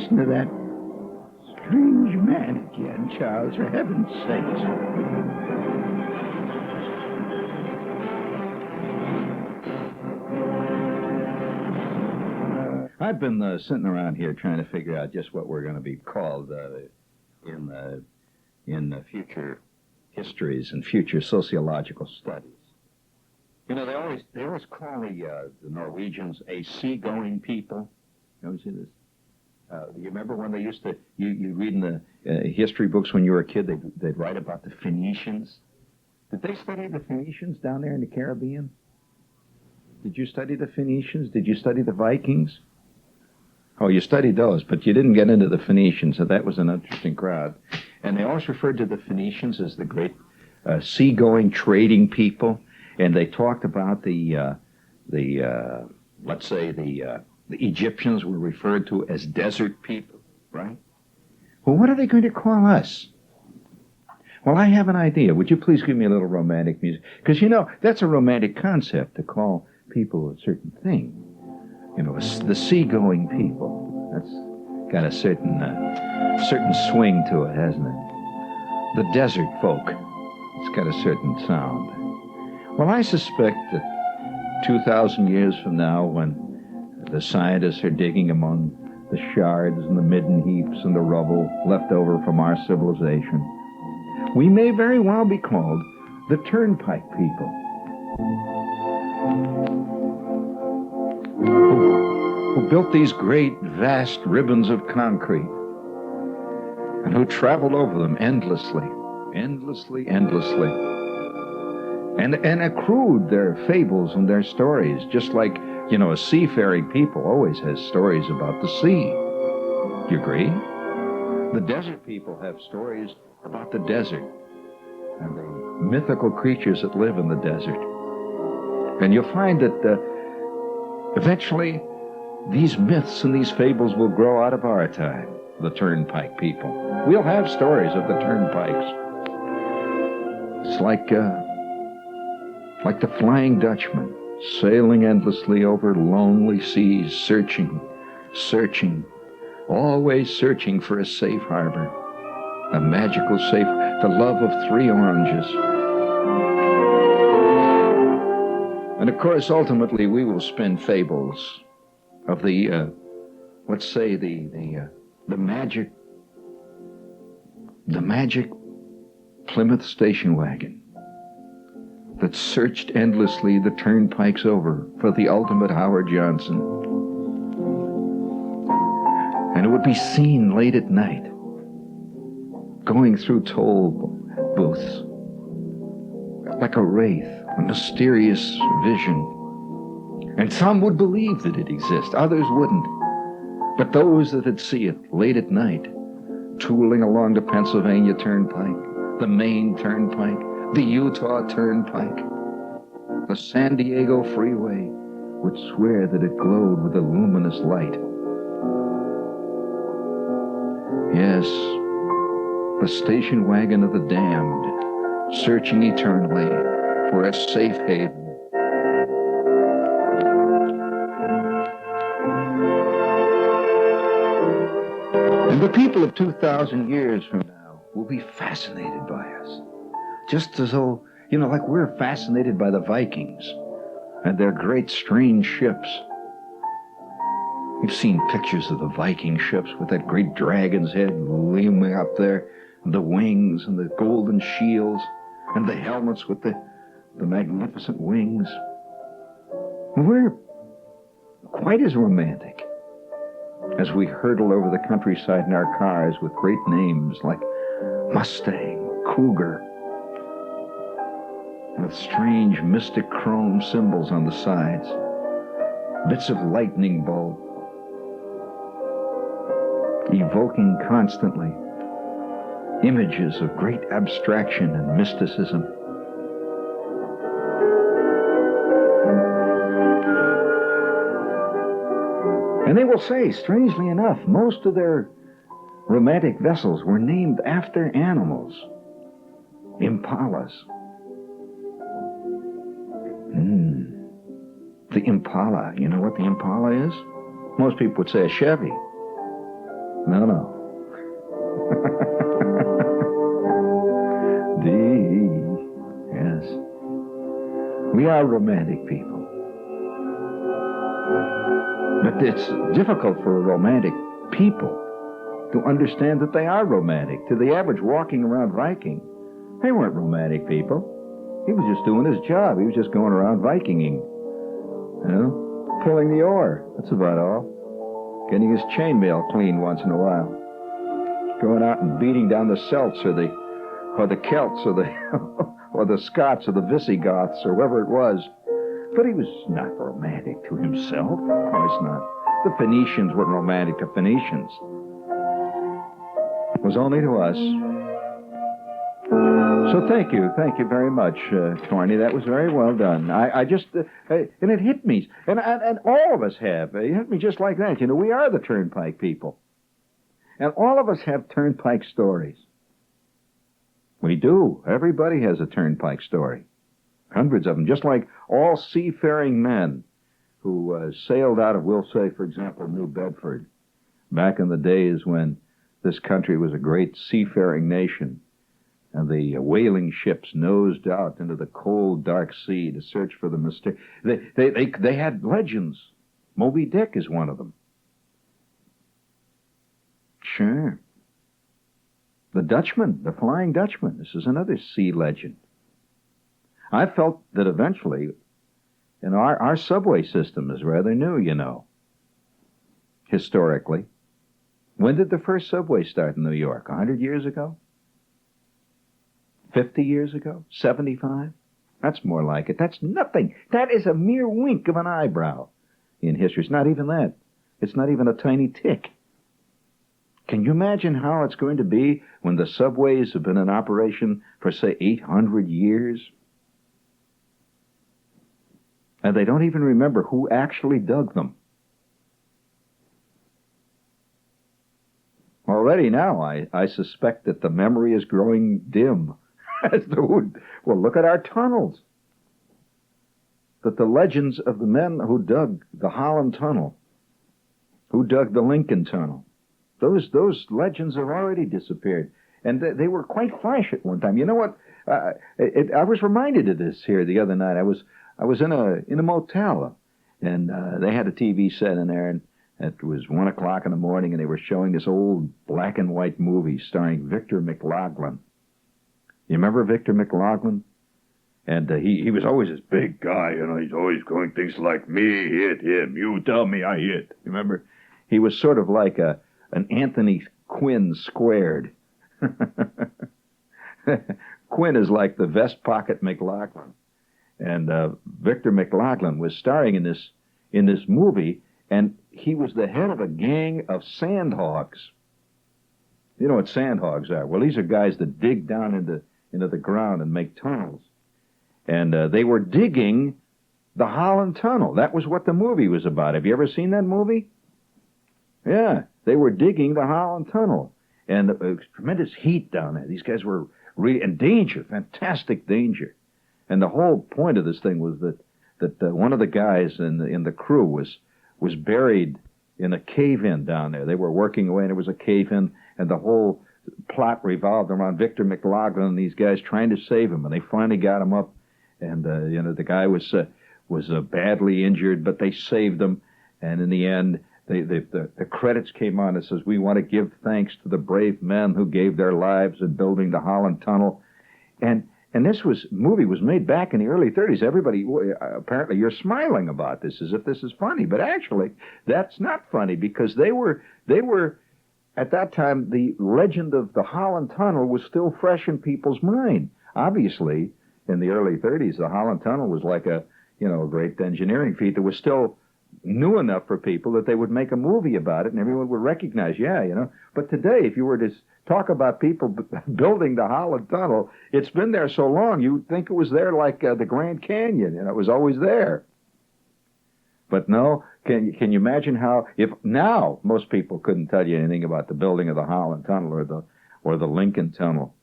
listen to that strange man again, Charles, for heaven's sakes. I've been sitting around here trying to figure out just what we're going to be called in future histories and future sociological studies. You know, they always call the Norwegians a seagoing people. You ever see this? You remember when they used to, you read in the history books when you were a kid, they'd write about the Phoenicians. Did they study the Phoenicians down there in the Caribbean? Did you study the Phoenicians? Did you study the Vikings? Oh, you studied those, but you didn't get into the Phoenicians, so that was an interesting crowd. And they always referred to the Phoenicians as the great seagoing trading people, and they talked about the Egyptians were referred to as desert people, right? Well, what are they going to call us? Well, I have an idea. Would you please give me a little romantic music? Because, you know, that's a romantic concept, to call people a certain thing. You know, the seagoing people. That's got a certain swing to it, hasn't it? The desert folk. It's got a certain sound. Well, I suspect that 2,000 years from now, when the scientists are digging among the shards and the midden heaps and the rubble left over from our civilization, we may very well be called the Turnpike People. Who built these great, vast ribbons of concrete, and who traveled over them endlessly, and accrued their fables and their stories, just like, you know, a seafaring people always has stories about the sea. Do you agree? The desert people have stories about the desert and the mythical creatures that live in the desert. And you'll find that eventually these myths and these fables will grow out of our time, the Turnpike People. We'll have stories of the Turnpikes. It's like the Flying Dutchman, sailing endlessly over lonely seas, searching, always searching for a safe harbor, a magical safe, the love of 3 oranges. And of course, ultimately, we will spin fables of the, let's say, the magic Plymouth station wagon that searched endlessly the turnpikes over for the ultimate Howard Johnson. And it would be seen late at night, going through toll booths, like a wraith, a mysterious vision. And some would believe that it exists, others wouldn't. But those that would see it late at night, tooling along the Pennsylvania Turnpike, the Maine Turnpike, the Utah Turnpike, the San Diego Freeway, would swear that it glowed with a luminous light. Yes, the station wagon of the damned, searching eternally for a safe haven. And the people of 2,000 years from now will be fascinated by us. Just as though, you know, like we're fascinated by the Vikings and their great strange ships. You've seen pictures of the Viking ships with that great dragon's head looming up there, and the wings and the golden shields and the helmets with the magnificent wings. We're quite as romantic as we hurtle over the countryside in our cars with great names like Mustang, Cougar, with strange mystic chrome symbols on the sides, bits of lightning bolt, evoking constantly images of great abstraction and mysticism. And they will say, strangely enough, most of their romantic vessels were named after animals. Impalas. The Impala. You know what the Impala is? Most people would say a Chevy. No, no. Yes. We are romantic people. But it's difficult for romantic people to understand that they are romantic. To the average walking around Viking, they weren't romantic people. He was just doing his job. He was just going around Vikinging. You know, pulling the oar. That's about all. Getting his chainmail clean once in a while. Going out and beating down the Celts or the Celts or the or the Scots or the Visigoths or whoever it was. But he was not romantic to himself. Of course not. The Phoenicians weren't romantic to Phoenicians. It was only to us. So thank you very much, Torny. That was very well done. I just, and it hit me, and all of us have. It hit me just like that. You know, we are the Turnpike People. And all of us have Turnpike stories. We do. Everybody has a Turnpike story. Hundreds of them, just like all seafaring men who sailed out of, we'll say, for example, New Bedford, back in the days when this country was a great seafaring nation, and the whaling ships nosed out into the cold, dark sea to search for the mysterious. They had legends. Moby Dick is one of them. Sure. The Dutchman, the Flying Dutchman. This is another sea legend. I felt that eventually, and our subway system is rather new, you know, historically. When did the first subway start in New York? 100 years ago? 50 years ago? 75? That's more like it. That's nothing. That is a mere wink of an eyebrow in history. It's not even that. It's not even a tiny tick. Can you imagine how it's going to be when the subways have been in operation for, say, 800 years? And they don't even remember who actually dug them. Already now, I suspect that the memory is growing dim as to who. Well, look at our tunnels. That the legends of the men who dug the Holland Tunnel, who dug the Lincoln Tunnel, those legends have already disappeared. And they were quite fresh at one time. You know what? I was reminded of this here the other night. I was in a motel, and they had a TV set in there, and it was 1 o'clock in the morning, and they were showing this old black and white movie starring Victor McLaglen. You remember Victor McLaglen? And he was always this big guy, you know. He's always going things like, me hit him, you tell me I hit. You remember? He was sort of like an Anthony Quinn squared. Quinn is like the vest pocket McLaglen. And Victor McLaglen was starring in this movie, and he was the head of a gang of sandhogs. You know what sandhogs are? Well, these are guys that dig down into the ground and make tunnels. And they were digging the Holland Tunnel. That was what the movie was about. Have you ever seen that movie? Yeah, they were digging the Holland Tunnel. And there was tremendous heat down there. These guys were really in danger, fantastic danger. And the whole point of this thing was that one of the guys in the crew was buried in a cave-in down there. They were working away, and it was a cave-in, and the whole plot revolved around Victor McLaglen and these guys trying to save him. And they finally got him up, and the guy was badly injured, but they saved him. And in the end, the credits came on. It says, "We want to give thanks to the brave men who gave their lives in building the Holland Tunnel." And this movie was made back in the early 30s. Everybody, apparently you're smiling about this as if this is funny, but actually that's not funny, because they were, at that time, the legend of the Holland Tunnel was still fresh in people's mind. Obviously, in the early 30s, the Holland Tunnel was like a great engineering feat that was still new enough for people that they would make a movie about it and everyone would recognize, But today, if you were to talk about people building the Holland Tunnel, it's been there so long, you'd think it was there like the Grand Canyon, it was always there. But no, can you imagine how, if now most people couldn't tell you anything about the building of the Holland Tunnel or the Lincoln Tunnel,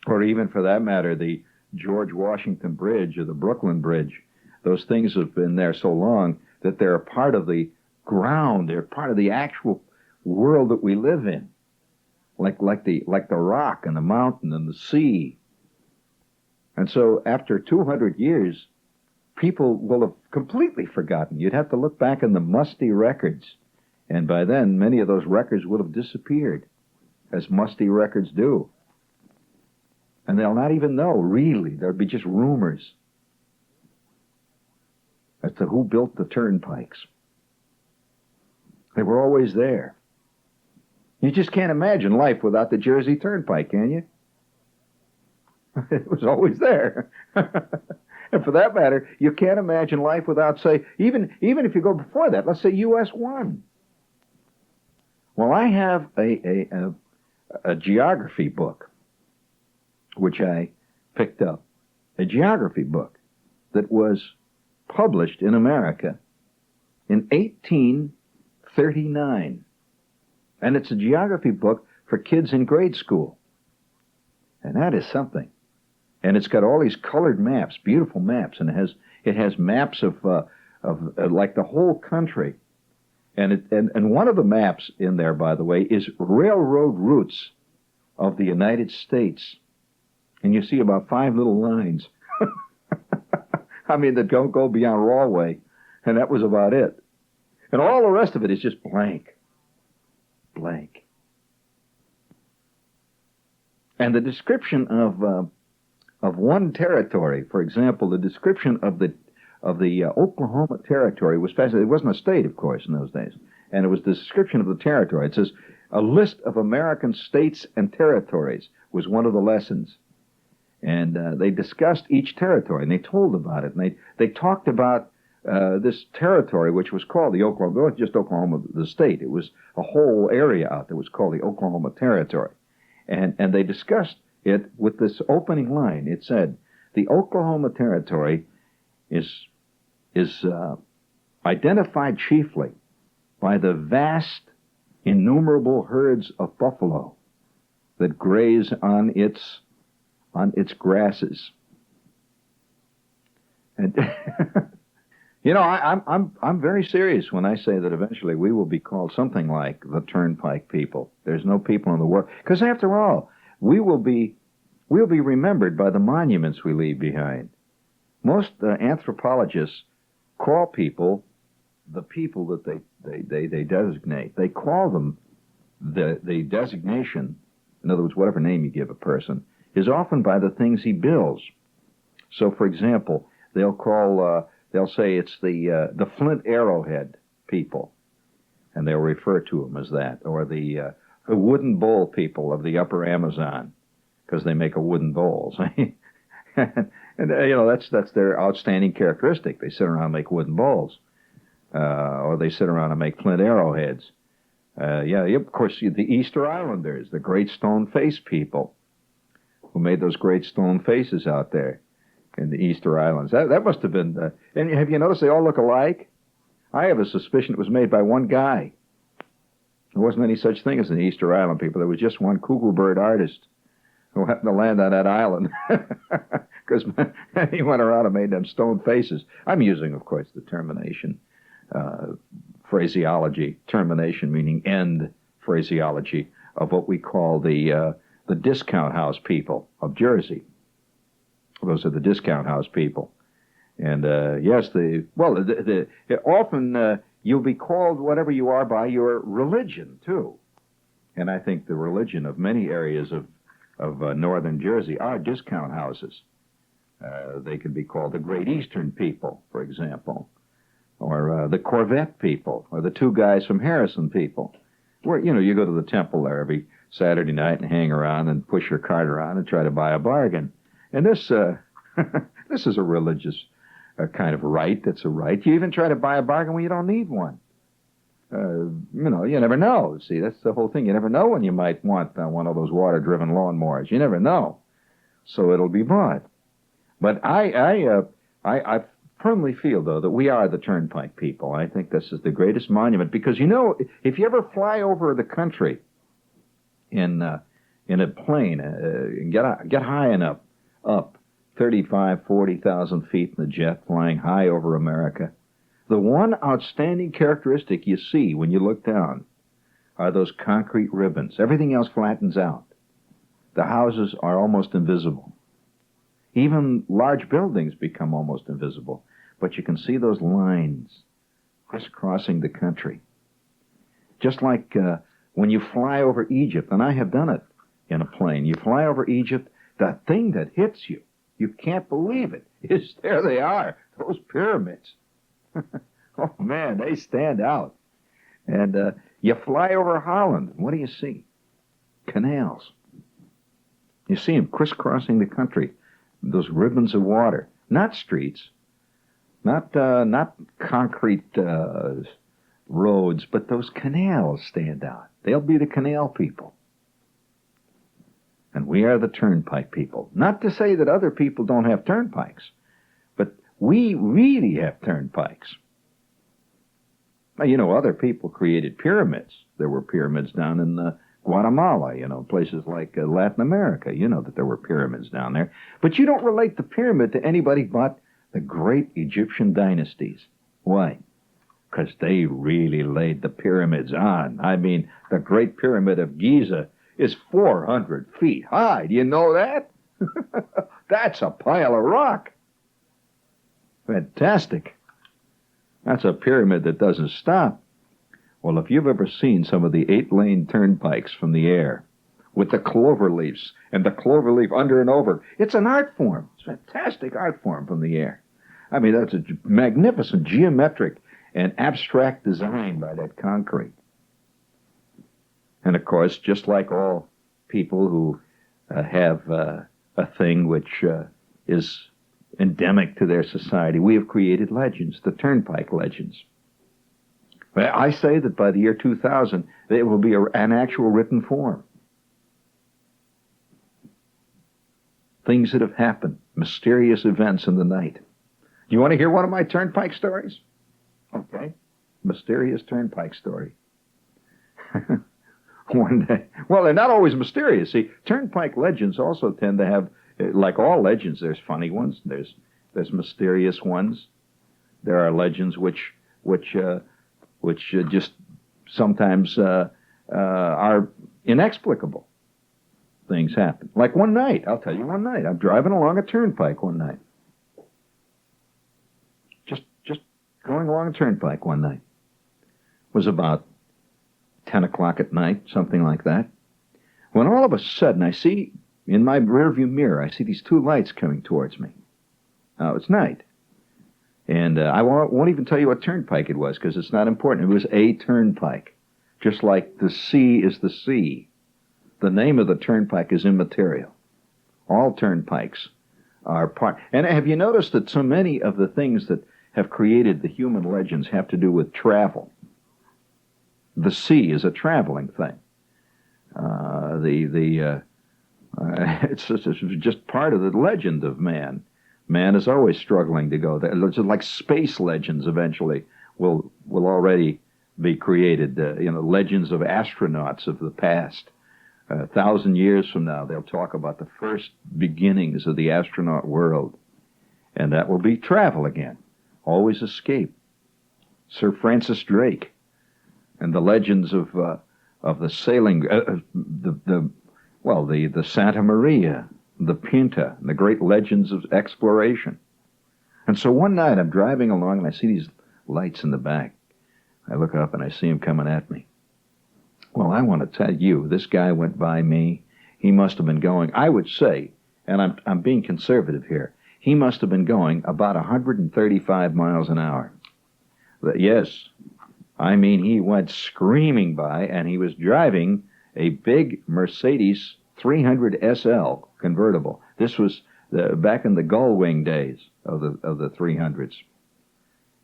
or even for that matter, the George Washington Bridge or the Brooklyn Bridge. Those things have been there so long that they're a part of the ground, they're part of the actual world that we live in, like the rock and the mountain and the sea. And so after 200 years, people will have completely forgotten. You'd have to look back in the musty records, and by then many of those records would have disappeared, as musty records do. And they'll not even know, really. There'll be just rumors as to who built the turnpikes. They were always there. You just can't imagine life without the Jersey Turnpike, can you? It was always there. And for that matter, you can't imagine life without, say, even if you go before that, let's say US 1. Well, I have a geography book, which I picked up, a geography book that was published in America in 1839. And it's a geography book for kids in grade school. And that is something. And it's got all these colored maps, beautiful maps, and it has maps of like the whole country. And one of the maps in there, by the way, is railroad routes of the United States. And you see about 5 little lines. I mean, that don't go beyond Rawway. And that was about it. And all the rest of it is just blank. Blank. And the description of one territory, for example, the description of the Oklahoma Territory was fascinating. It wasn't a state, of course, in those days. And it was the description of the territory. It says, a list of American states and territories was one of the lessons. And they discussed each territory, and they told about it. And they talked about this territory, which was called the Oklahoma, it wasn't just Oklahoma, the state. It was a whole area out there was called the Oklahoma Territory. And they discussed it with this opening line. It said, the Oklahoma Territory is identified chiefly by the vast, innumerable herds of buffalo that graze on its grasses. And you know, I'm very serious when I say that eventually we will be called something like the Turnpike People. There's no people in the world, because after all, we'll be remembered by the monuments we leave behind. Most anthropologists call people the people that they designate. They call them the designation. In other words, whatever name you give a person is often by the things he builds. So, for example, they'll say it's the Flint Arrowhead people, and they'll refer to them as that, or the wooden bowl people of the Upper Amazon, because they make a wooden bowl. And you know, that's their outstanding characteristic. They sit around and make wooden bowls, or they sit around and make flint arrowheads. Of course, the Easter Islanders, the Great Stone Face people, who made those great stone faces out there in the Easter Islands. That must have been. And have you noticed they all look alike? I have a suspicion it was made by one guy. There wasn't any such thing as an Easter Island people. There was just one cuckoo bird artist who happened to land on that island, because he went around and made them stone faces. I'm using, of course, the termination phraseology, termination meaning end phraseology of what we call the discount house people of Jersey. Those are the discount house people. And yes, often you'll be called whatever you are by your religion, too. And I think the religion of many areas of northern Jersey are discount houses. They could be called the Great Eastern people, for example, or the Corvette people, or the two guys from Harrison people, where, you know, you go to the temple there every Saturday night and hang around and push your cart around and try to buy a bargain. And this this is a religious kind of right. That's a right. You even try to buy a bargain when you don't need one. You know, you never know. See, that's the whole thing. You never know when you might want one of those water-driven lawnmowers. You never know. So it'll be bought. But I firmly feel, though, that we are the Turnpike People. I think this is the greatest monument because, you know, if you ever fly over the country in a plane, get high enough up, 35, 40,000 feet in the jet, flying high over America, the one outstanding characteristic you see when you look down are those concrete ribbons. Everything else flattens out. The houses are almost invisible. Even large buildings become almost invisible. But you can see those lines crisscrossing the country. Just like when you fly over Egypt, and I have done it in a plane, you fly over Egypt, the thing that hits you, you can't believe it, is there they are, those pyramids. Oh, man, they stand out. And you fly over Holland, what do you see? Canals. You see them crisscrossing the country, those ribbons of water, not streets, not concrete roads, but those canals stand out. They'll be the canal people. And we are the turnpike people. Not to say that other people don't have turnpikes, but we really have turnpikes. Now, you know, other people created pyramids. There were pyramids down in Guatemala, you know, places like Latin America. You know that there were pyramids down there. But you don't relate the pyramid to anybody but the great Egyptian dynasties. Why? Because they really laid the pyramids on. I mean, the Great Pyramid of Giza is 400 feet high. Do you know that? That's a pile of rock. Fantastic. That's a pyramid that doesn't stop. Well, if you've ever seen some of the 8-lane turnpikes from the air with the clover leaves and the clover leaf under and over, it's an art form. It's a fantastic art form from the air. I mean, that's a magnificent geometric and abstract design by that concrete. And of course, just like all people who have a thing which is endemic to their society, we have created legends, the turnpike legends. I say that by the year 2000, it will be an actual written form. Things that have happened, mysterious events in the night. Do you want to hear one of my turnpike stories? Okay. Mysterious turnpike story. One day. Well, they're not always mysterious. See, turnpike legends also tend to have, like all legends, there's funny ones, there's mysterious ones. There are legends which just sometimes are inexplicable. Things happen. Like one night, I'll tell you one night, I'm driving along a turnpike one night. Just going along a turnpike one night. It was about 10 o'clock at night, something like that. When all of a sudden I see, in my rearview mirror, I see these two lights coming towards me. Now, it's night. And I won't even tell you what turnpike it was, because it's not important. It was a turnpike. Just like the sea is the sea. The name of the turnpike is immaterial. All turnpikes are part. And have you noticed that so many of the things that have created the human legends have to do with travel? The sea is a traveling thing. It's just part of the legend of man. Man is always struggling to go there. It's like space legends eventually will already be created. Legends of astronauts of the past. 1,000 years from now, they'll talk about the first beginnings of the astronaut world. And that will be travel again. Always escape. Sir Francis Drake and the legends of the sailing, the Santa Maria, the Pinta, and the great legends of exploration. And so one night I'm driving along and I see these lights in the back. I look up and I see him coming at me. Well, I want to tell you, this guy went by me. He must have been going, I would say, and I'm being conservative here, he must have been going about 135 miles an hour. Yes, I mean, he went screaming by, and he was driving a big Mercedes 300 SL convertible. This was back in the gull-wing days of the 300s.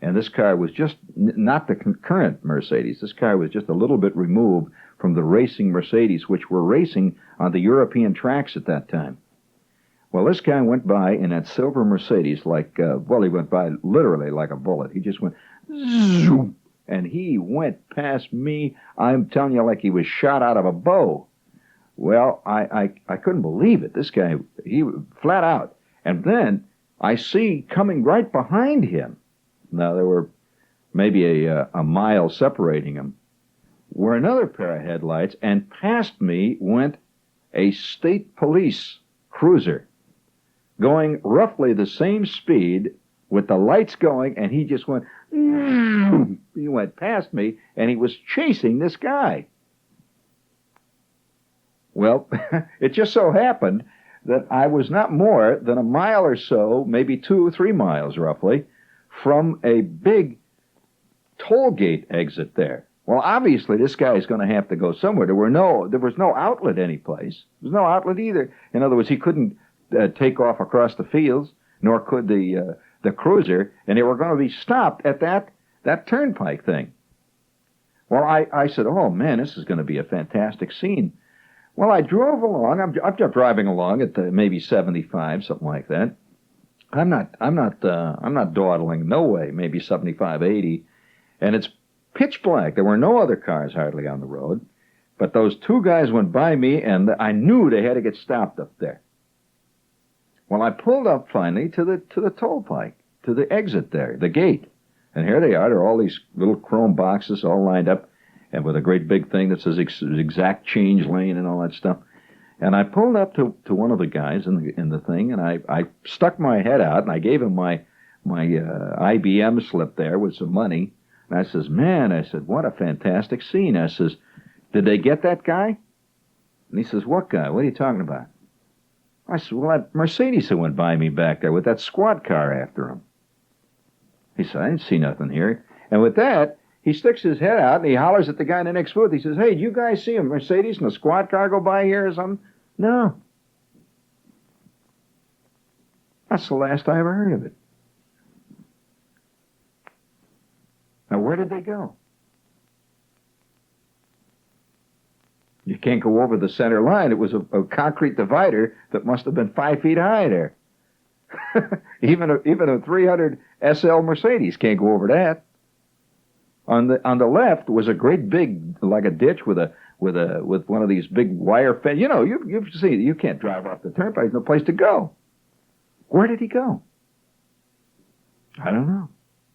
And this car was just not the current Mercedes. This car was just a little bit removed from the racing Mercedes, which were racing on the European tracks at that time. Well, this guy went by in that silver Mercedes he went by literally like a bullet. He just went zoom, and he went past me. I'm telling you, like he was shot out of a bow. Well, I couldn't believe it. This guy, he flat out. And then I see coming right behind him. Now, there were maybe a mile separating him. were another pair of headlights, and past me went a state police cruiser going roughly the same speed with the lights going, and he just went, he went past me, and he was chasing this guy. Well, it just so happened that I was not more than a mile or so, maybe 2 or 3 miles roughly, from a big toll gate exit there. Well, obviously, this guy is going to have to go somewhere. There was no outlet anyplace. There was no outlet either. In other words, he couldn't take off across the fields, nor could the cruiser, and they were going to be stopped at that turnpike thing. Well, I said, oh man, this is going to be a fantastic scene. Well, I drove along. I'm just driving along at maybe 75, something like that. I'm not dawdling, no way. Maybe 75, 80, and it's pitch black. There were no other cars hardly on the road, but those two guys went by me, and I knew they had to get stopped up there. Well, I pulled up finally to the toll pike, to the exit there, the gate, and here they are. There are all these little chrome boxes all lined up, and with a great big thing that says exact change lane and all that stuff. And I pulled up to one of the guys in the thing, and I stuck my head out, and I gave him my IBM slip there with some money. And I says, man, I said, what a fantastic scene. I says, did they get that guy? And he says, what guy? What are you talking about? I said, well, that Mercedes that went by me back there with that squad car after him. He said, I didn't see nothing here. And with that, he sticks his head out and he hollers at the guy in the next booth. He says, hey, do you guys see a Mercedes and a squad car go by here or something? No. That's the last I ever heard of it. Now, where did they go? You can't go over the center line. It was a concrete divider that must have been 5 feet high there. even a 300 SL Mercedes can't go over that. On the left was a great big, like a ditch with one of these big wire fence. You know, you've seen, you can't drive off the turnpike. There's no place to go. Where did he go? I don't know.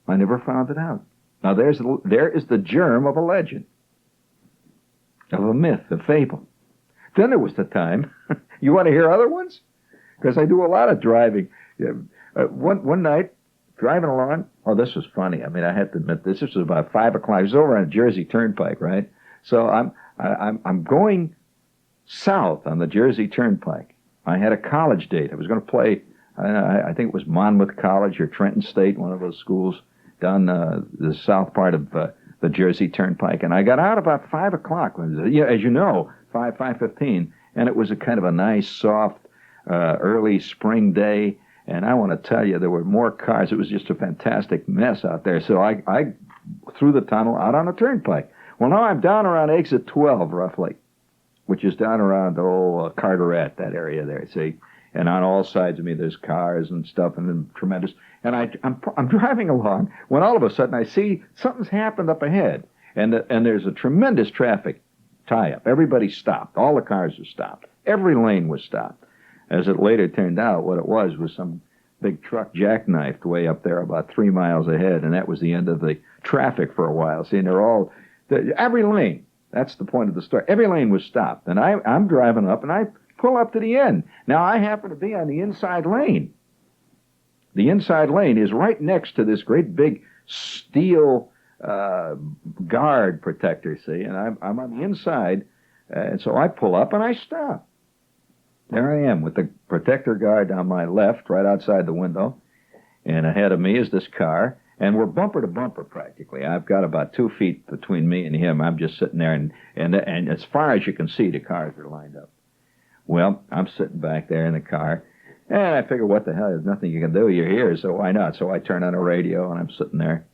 I never found it out. Now there is the germ of a legend, of a myth, a fable. Then there was the time. You want to hear other ones? Because I do a lot of driving. One night, driving along. Oh, this was funny. I mean, I have to admit, this was about 5 o'clock. It was over on Jersey Turnpike, right? So I'm going south on the Jersey Turnpike. I had a college date. I was going to play. I think it was Monmouth College or Trenton State, one of those schools down the south part of the Jersey Turnpike. And I got out about 5 o'clock. As you know, 5:15, and it was a kind of a nice, soft, early spring day. And I want to tell you, there were more cars. It was just a fantastic mess out there. So I threw the tunnel out on the turnpike. Well, now I'm down around exit 12, roughly, which is down around Carteret, that area there, see? And on all sides of me, there's cars and stuff, and then tremendous. And I'm driving along when all of a sudden I see something's happened up ahead, and there's a tremendous traffic tie-up. Everybody stopped. All the cars were stopped. Every lane was stopped. As it later turned out, what it was some big truck jackknifed way up there about 3 miles ahead, and that was the end of the traffic for a while. See, and every lane, that's the point of the story, every lane was stopped. And I'm driving up, and I pull up to the end. Now, I happen to be on the inside lane. The inside lane is right next to this great big steel guard protector, see, and I'm on the inside, and so I pull up and I stop. There I am with the protector guard on my left, right outside the window, and ahead of me is this car, and we're bumper to bumper practically. I've got about 2 feet between me and him. I'm just sitting there, and as far as you can see, the cars are lined up. Well, I'm sitting back there in the car, and I figure, what the hell, there's nothing you can do. You're here, so why not? So I turn on a radio, and I'm sitting there.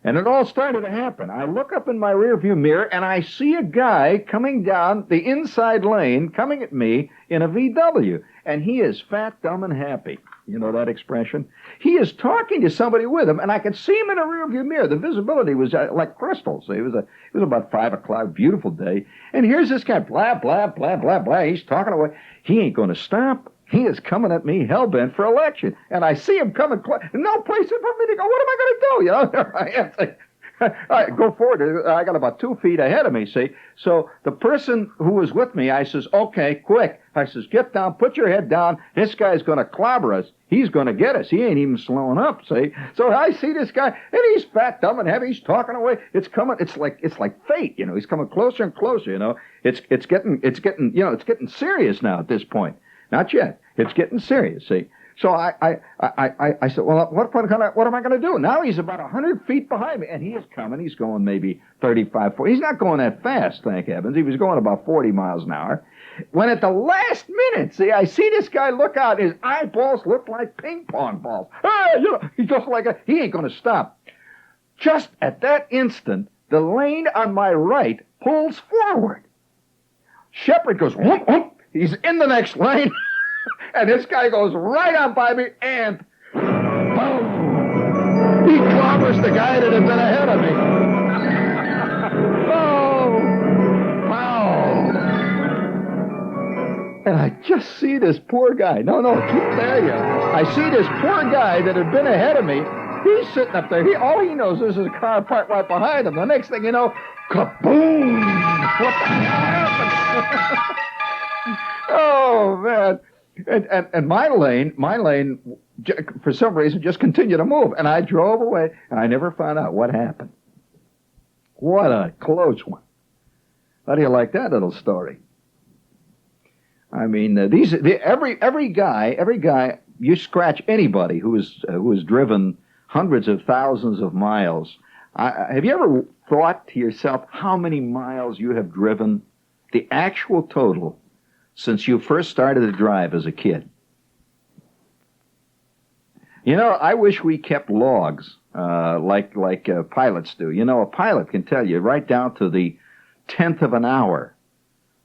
And it all started to happen. I look up in my rearview mirror, and I see a guy coming down the inside lane, coming at me in a VW. And he is fat, dumb, and happy. You know that expression? He is talking to somebody with him, and I could see him in a rearview mirror. The visibility was like crystal. So it was about 5 o'clock, beautiful day. And here's this guy, blah, blah, blah, blah, blah. He's talking away. He ain't going to stop. He is coming at me hell-bent for election. And I see him coming, no place for me to go. What am I going to do? You know, there I am. All right, go forward. I got about 2 feet ahead of me, see? So the person who was with me, I says, okay, quick. I says, get down, put your head down. This guy's going to clobber us. He's going to get us. He ain't even slowing up, see? So I see this guy, and he's fat, dumb, and heavy. He's talking away. It's coming. It's like fate, you know. He's coming closer and closer, you know. It's getting serious now at this point. Not yet. It's getting serious, see? So I said, well, what am I going to do? Now he's about 100 feet behind me, and he is coming. He's going maybe 35, 40. He's not going that fast, thank heavens. He was going about 40 miles an hour. When at the last minute, see, I see this guy look out. His eyeballs look like ping pong balls. He goes he ain't going to stop. Just at that instant, the lane on my right pulls forward. Shepherd goes, whoop, whoop. He's in the next lane. And this guy goes right on by me, and boom! He clobbers the guy that had been ahead of me. Oh! Wow! And I just see this poor guy. No, keep there, you. I see this poor guy that had been ahead of me. He's sitting up there. All he knows is there's a car parked right behind him. The next thing you know, kaboom! What the hell happened? Oh, man. And my lane, for some reason, just continued to move. And I drove away, and I never found out what happened. What a close one. How do you like that little story? I mean, every guy, you scratch anybody who has driven hundreds of thousands of miles. Have you ever thought to yourself how many miles you have driven, the actual total, since you first started to drive as a kid? You know, I wish we kept logs like pilots do. You know, a pilot can tell you right down to the 10th of an hour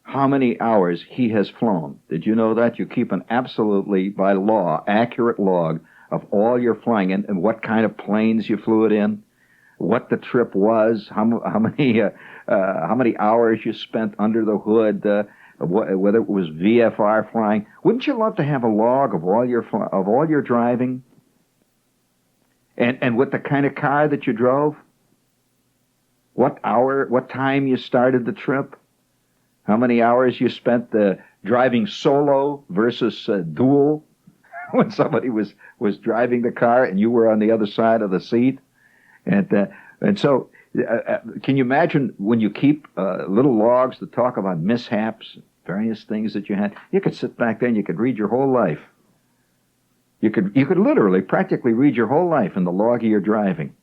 how many hours he has flown. Did you know that? You keep an absolutely, by law, accurate log of all your flying and what kind of planes you flew it in, what the trip was, how many hours you spent under the hood, whether it was VFR flying. Wouldn't you love to have a log of all your driving? And with the kind of car that you drove? What time you started the trip? How many hours you spent driving solo versus dual? When somebody was driving the car and you were on the other side of the seat? And so, can you imagine when you keep little logs that talk about mishaps, various things that you had? You could sit back there and you could read your whole life. You could literally, practically read your whole life in the log of your driving.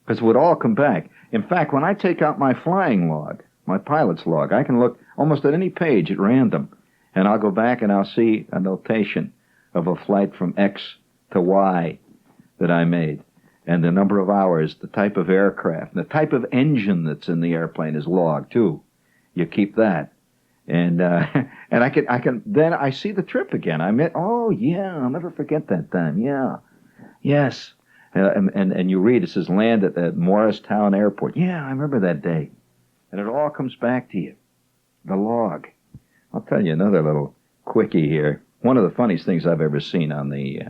Because it would all come back. In fact, when I take out my flying log, my pilot's log, I can look almost at any page at random, and I'll go back and I'll see a notation of a flight from X to Y that I made. And the number of hours, the type of aircraft, the type of engine that's in the airplane is logged too. You keep that, and I can. Then I see the trip again. Oh yeah, I'll never forget that time. Yeah, yes, and you read it says land at Morristown Airport. Yeah, I remember that day, and it all comes back to you. The log. I'll tell you another little quickie here. One of the funniest things I've ever seen on the.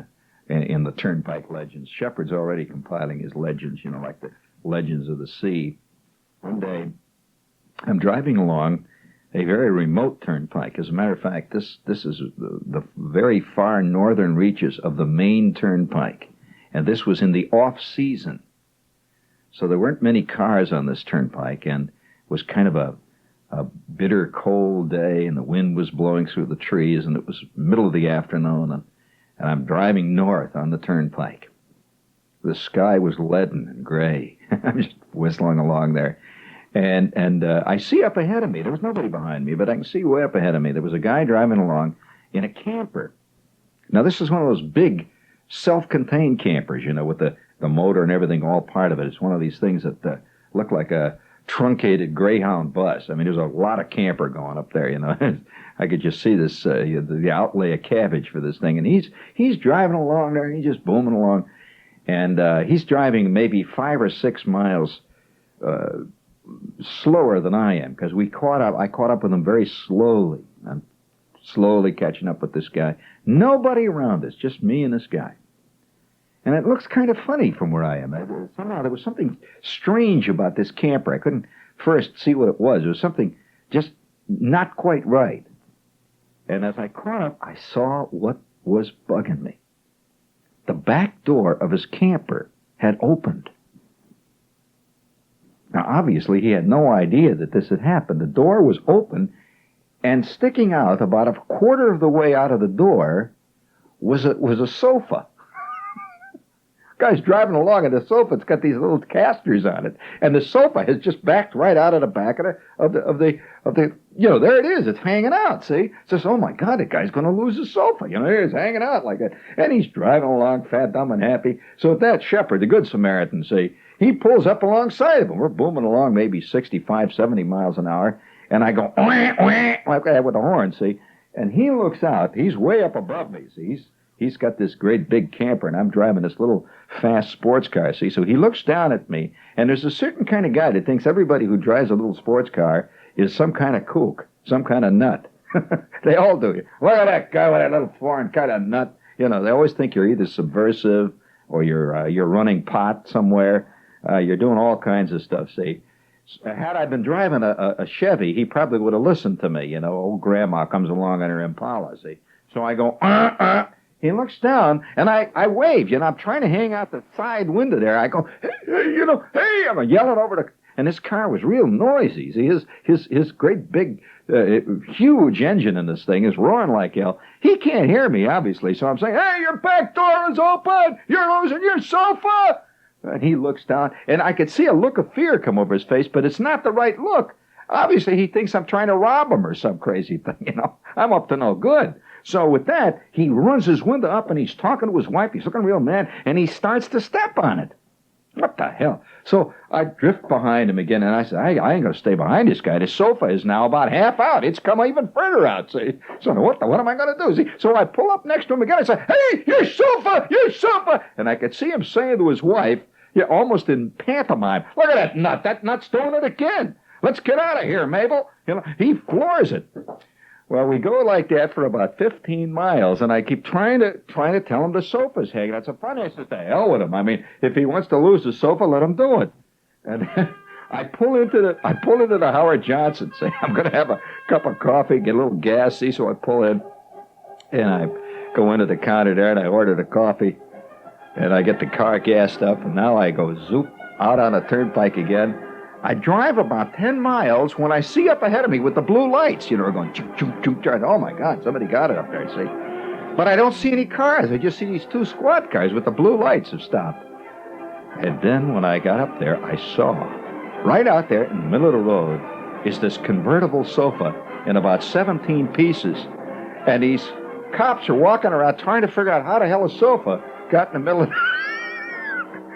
In the Turnpike legends. Shepard's already compiling his legends, you know, like the legends of the sea. One day, I'm driving along a very remote turnpike. As a matter of fact, this is the very far northern reaches of the main turnpike. And this was in the off-season. So there weren't many cars on this turnpike, and it was kind of a bitter, cold day, and the wind was blowing through the trees, and it was middle of the afternoon, and I'm driving north on the turnpike. The sky was leaden and gray. I'm just whistling along there. And I see up ahead of me, there was nobody behind me, but I can see way up ahead of me, there was a guy driving along in a camper. Now, this is one of those big self-contained campers, you know, with the motor and everything all part of it. It's one of these things that look like a truncated Greyhound bus. I mean, there's a lot of camper going up there, you know. I could just see this, the outlay of cabbage for this thing. And he's driving along there, and he's just booming along. And he's driving maybe 5 or 6 miles slower than I am, because I caught up with him very slowly. I'm slowly catching up with this guy. Nobody around us, just me and this guy. And it looks kind of funny from where I am. Somehow there was something strange about this camper. I couldn't first see what it was. There was something just not quite right. And as I caught up, I saw what was bugging me. The back door of his camper had opened. Now, obviously, he had no idea that this had happened. The door was open, and sticking out about a quarter of the way out of the door was a sofa. Guy's driving along, and the sofa's got these little casters on it, and the sofa has just backed right out of the back of the there it is. It's hanging out. See, it says, oh my God, the guy's going to lose his sofa. It's hanging out like that, and he's driving along, fat, dumb, and happy. So at that, shepherd, the good Samaritan, see, he pulls up alongside of him. We're booming along, maybe 65, 70 miles an hour, and I go wah, wah, like that with the horn. See, and he looks out. He's way up above me. See, He's got this great big camper, and I'm driving this little fast sports car, see? So he looks down at me, and there's a certain kind of guy that thinks everybody who drives a little sports car is some kind of kook, some kind of nut. They all do. Look at that guy with that little foreign kind of nut. They always think you're either subversive or you're running pot somewhere. You're doing all kinds of stuff, see? Had I been driving a Chevy, he probably would have listened to me. Old grandma comes along on her Impala, see? So I go, He looks down, and I wave. I'm trying to hang out the side window there. I go, hey, hey, I'm yelling over and this car was real noisy. See, his great big, huge engine in this thing is roaring like hell. He can't hear me, obviously, so I'm saying, hey, your back door is open. You're losing your sofa. And he looks down, and I could see a look of fear come over his face, but it's not the right look. Obviously, he thinks I'm trying to rob him or some crazy thing, I'm up to no good. So with that, he runs his window up, and he's talking to his wife. He's looking real mad, and he starts to step on it. What the hell? So I drift behind him again, and I said, I ain't going to stay behind this guy. The sofa is now about half out. It's come even further out, see? So what am I going to do? See? So I pull up next to him again. I say, hey, your sofa, your sofa. And I could see him saying to his wife, almost in pantomime, look at that nut. That nut's doing it again. Let's get out of here, Mabel. He floors it. Well, we go like that for about 15 miles, and I keep trying to tell him the sofa's hanging. That's so funny. I said, to hell with him. I mean, if he wants to lose the sofa, let him do it. And I pull into the Howard Johnson, say, I'm going to have a cup of coffee, get a little gas, see, so I pull in, and I go into the counter there, and I order the coffee, and I get the car gassed up, and now I go zoop out on the turnpike again. I drive about 10 miles when I see up ahead of me with the blue lights, going choop, choop, choop, choop. Oh, my God, somebody got it up there, see? But I don't see any cars. I just see these two squad cars with the blue lights have stopped. And then when I got up there, I saw, right out there in the middle of the road, is this convertible sofa in about 17 pieces. And these cops are walking around trying to figure out how the hell a sofa got in the middle of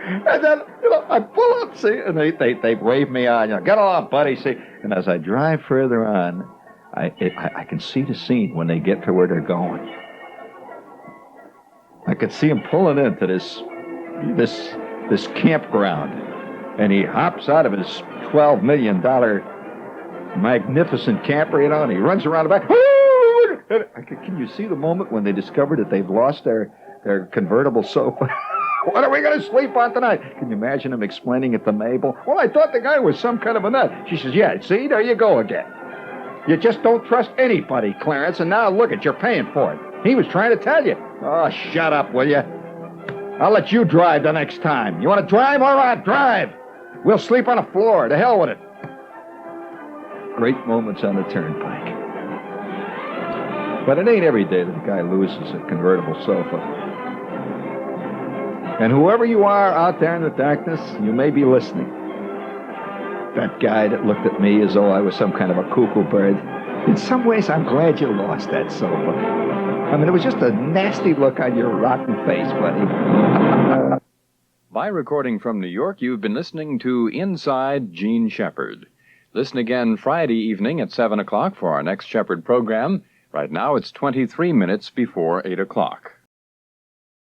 And then, I pull up, see, and they wave me on, get along, buddy, see. And as I drive further on, I can see the scene when they get to where they're going. I could see him pulling into this campground, and he hops out of his $12 million magnificent camper, and he runs around the back. Can you see the moment when they discover that they've lost their convertible sofa? What are we going to sleep on tonight? Can you imagine him explaining it to Mabel? Well, I thought the guy was some kind of a nut. She says, yeah, see, there you go again. You just don't trust anybody, Clarence, and now look at you're paying for it. He was trying to tell you. Oh, shut up, will you? I'll let you drive the next time. You want to drive? All right, drive. We'll sleep on the floor. To hell with it. Great moments on the turnpike. But it ain't every day that a guy loses a convertible sofa. And whoever you are out there in the darkness, you may be listening. That guy that looked at me as though I was some kind of a cuckoo bird. In some ways, I'm glad you lost that sofa. I mean, it was just a nasty look on your rotten face, buddy. By recording from New York, you've been listening to Inside Gene Shepherd. Listen again Friday evening at 7 o'clock for our next Shepherd program. Right now, it's 23 minutes before 8 o'clock.